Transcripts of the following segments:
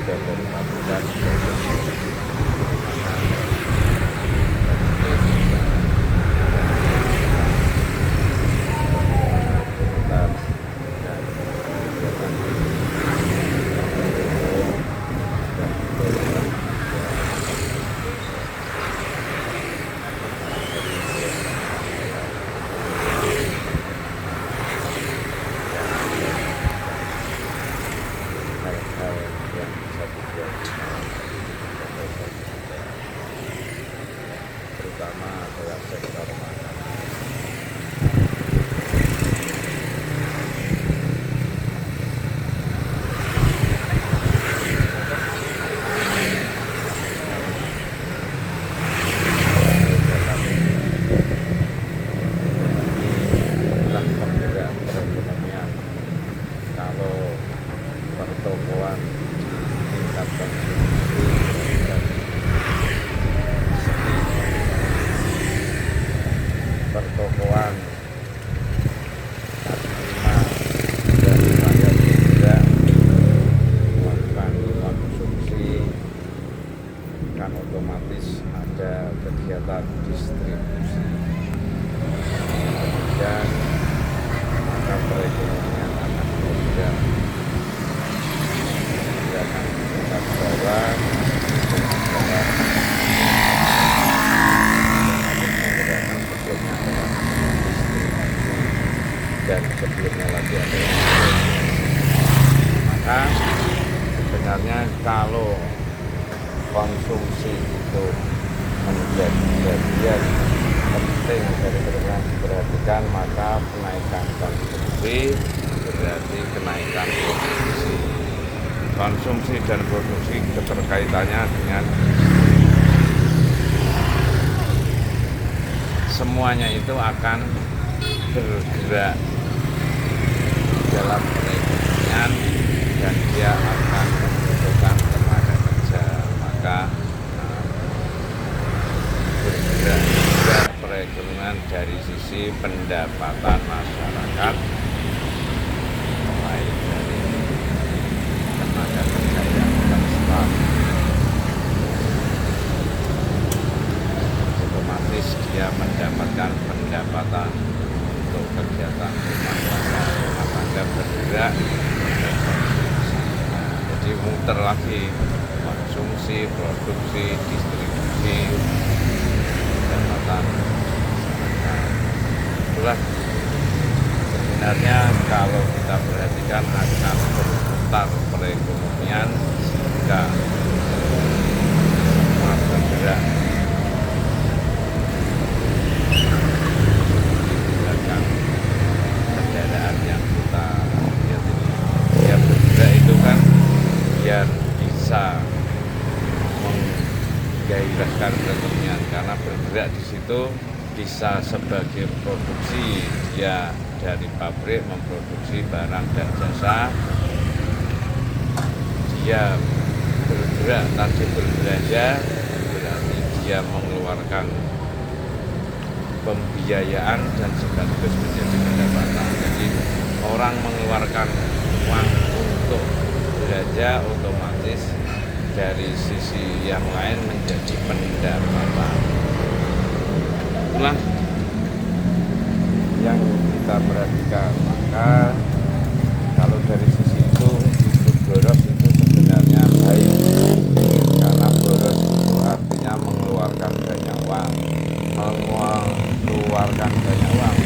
beda dari pabrikan. Hal-hal yang bisa dibuat terutama dalam sektor makanan. Inilah penggerak perekonomian. Kalau pertokoan ditingkatkan dan pertokoan terima dari rakyat juga melakukan konsumsi, kan otomatis ada kegiatan distribusi dan maka perekonomian akan bergerak. Akan tetap bawah dan sebelumnya lagi adalah maka sebenarnya kalau konsumsi itu menjadi bagian penting dari perekonomian diperhatikan, maka kenaikan konsumsi berarti kenaikan produksi. Konsumsi dan produksi keterkaitannya dengan semuanya itu akan bergerak dalam perekonomian dan dia akan membutuhkan tenaga kerja, maka bergerak juga perekonomian dari sisi pendapatan masyarakat mulai dari tenaga kerja yang tersebut, otomatis dia mendapatkan pendapatan untuk kegiatan rumah tangga bergerak dan konsumsi. Jadi muter lagi konsumsi, produksi, distribusi, pendapatan. Itulah sebenarnya kalau kita perhatikan akan berputar perekonomian sehingga semua bergerak menggunakan kendaraan yang kita lihat ini. Ya bergerak itu kan biar bisa menggairahkan perekonomian, karena bergerak di situ bisa sebagai produksi, dia dari pabrik memproduksi barang dan jasa, dia bergerak tadi berbelanja, berarti dia mengeluarkan pembiayaan dan sekaligus menjadi pendapatan. Jadi orang mengeluarkan uang untuk belanja, otomatis dari sisi yang lain menjadi pendapatan. Itulah yang kita perhatikan. Maka kalau dari sisi itu boros itu sebenarnya baik, karena boros itu artinya mengeluarkan banyak uang,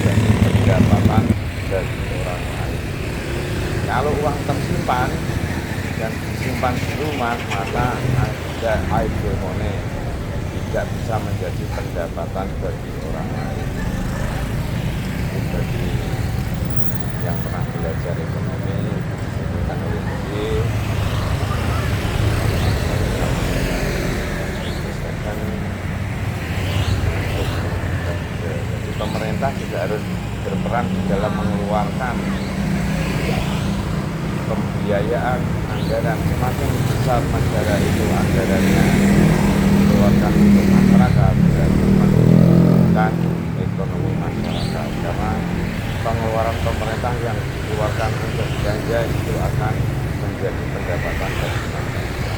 dari pendapatan dari orang lain. Kalau uang tersimpan dan disimpan di rumah, maka ada idle money, tidak bisa menjadi pendapatan bagi orang lain. Bagi yang pernah belajar ekonomi disebutkan oleh Buki, jadi pemerintah juga harus berperan di dalam mengeluarkan pembiayaan anggaran. Semakin besar negara itu anggarannya dikeluarkan untuk masyarakat, berarti meningkatkan ekonomi masyarakat, karena pengeluaran pemerintah yang dikeluarkan untuk belanja itu akan menjadi pendapatan bagi masyarakat.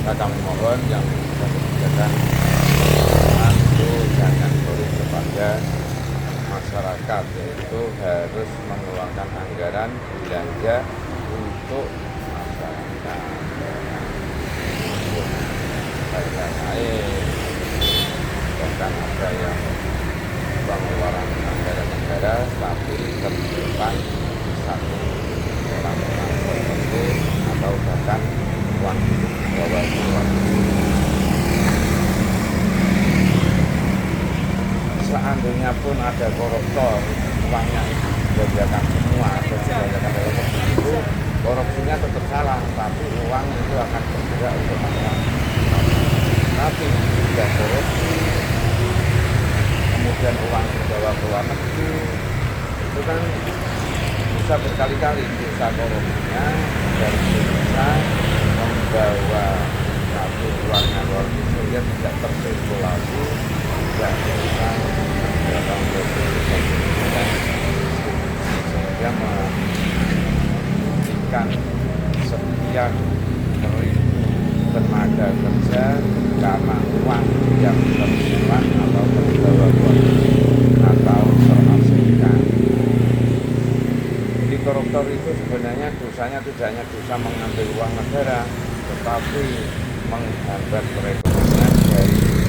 kami mohon yang kebijakan itu jangan sulit kepada masyarakat, yaitu harus mengeluarkan anggaran belanja untuk masyarakat, untuk lain-lain. Bahkan ada yang pengeluaran anggaran negara tapi tersimpan satu orang tertentu atau bahkan uang bawa keluar. Seandainya pun ada koruptor, uangnya itu dibelanjakan semua atau dibelanjakan dalam negeri, itu korupsinya tetap salah, tapi uang itu akan bergerak untuk masyarakat. Tapi tidak korupsi, kemudian uang dibawa ke luar negeri, itu kan bisa berkali-kali dosa korupsinya dari Indonesia membawa satu uangnya luar negeri, dia tidak tersirkulasi, tidak bisa datang ke dan sehingga menghentikan sekian ribu tenaga kerja karena uang yang tersimpan atau terbawa atau terhasilkan. Di koruptor itu sebenarnya dosanya tidak hanya dosa mengambil uang negara, tetapi menghambat perekonomian dari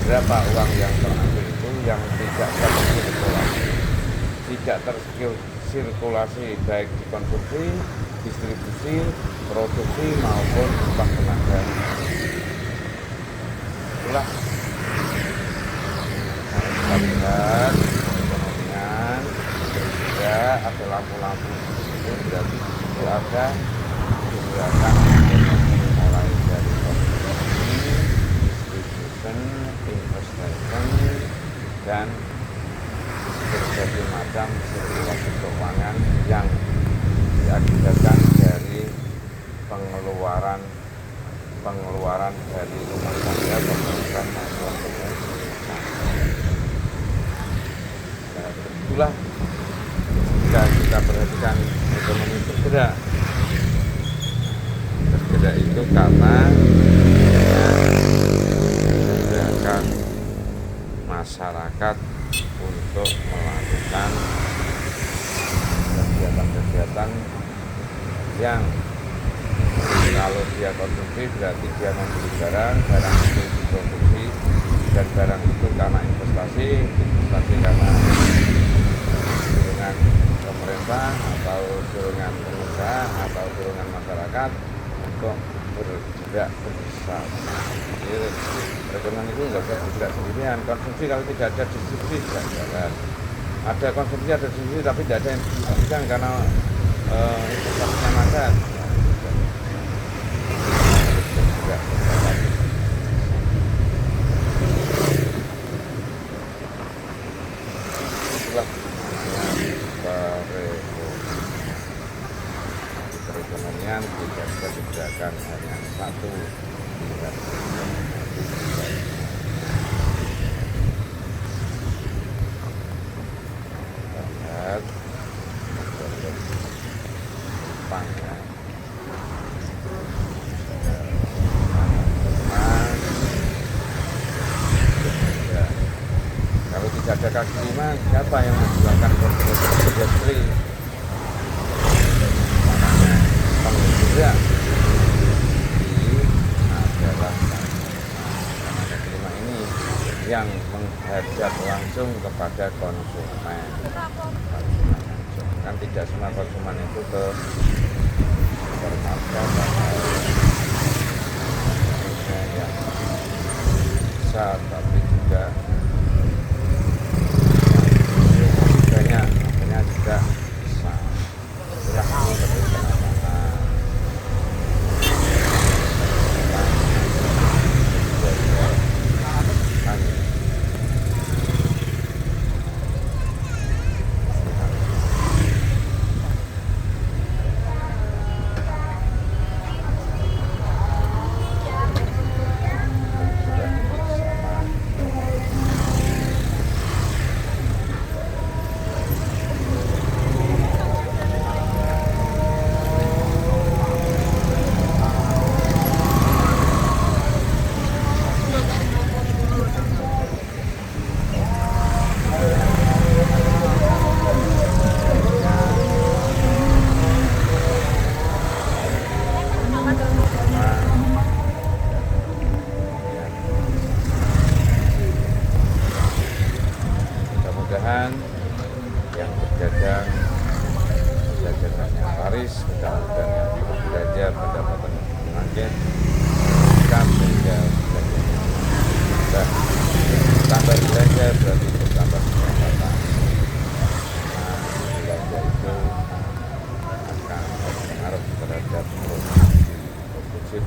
berapa uang yang terambil itu yang tidak tersirkulasi baik di konsumsi, distribusi, produksi maupun upah tenaga. Itulah kita lihat perekonomian juga ada lampu-lampu itu berarti itu ada gerakan ekonomi mulai dari konsumsi, distribution, investment dan berbagai macam sirkulasi keuangan yang diakibatkan dari pengeluaran dari rumah tangga pemerintah maupun pemerintah. Nah, itulah jika kita perhatikan ekonomi bergerak itu karena gerakan masyarakat untuk melakukan kegiatan-kegiatan yang kalau dia konsumsi berarti dia membeli barang itu diproduksi, dan barang itu karena investasi karena dorongan pemerintah atau dorongan pengusaha atau dorongan masyarakat untuk bergerak besar. Jadi perekonomian itu nggak bisa bergerak sendirian. Konsumsi kalau tidak ada distribusi tidak jalan. Ada konsumsi, ada distribusi, tapi tidak ada yang didistribusikan karena investasinya macet. Bergerak besar. Itulah perekonomian tidak bisa digerakkan hanya satu pihak. Lihat Jepang ya. Kalau tidak ada kaki lima, siapa yang menjualkan industri? Makanya penggerak ini adalah karena kaki lima ini yang menghadap langsung kepada konsumen. Kan tidak semua konsumen itu ke supermarket atau yang besar, tapi juga banyak juga besar. Itulah kebijakan belanja pendapatan semakin meningkat sehingga belanjanya nah, tambah belanja berarti bertambah pendapatan. Nah, belanja itu akan berpengaruh terhadap produksi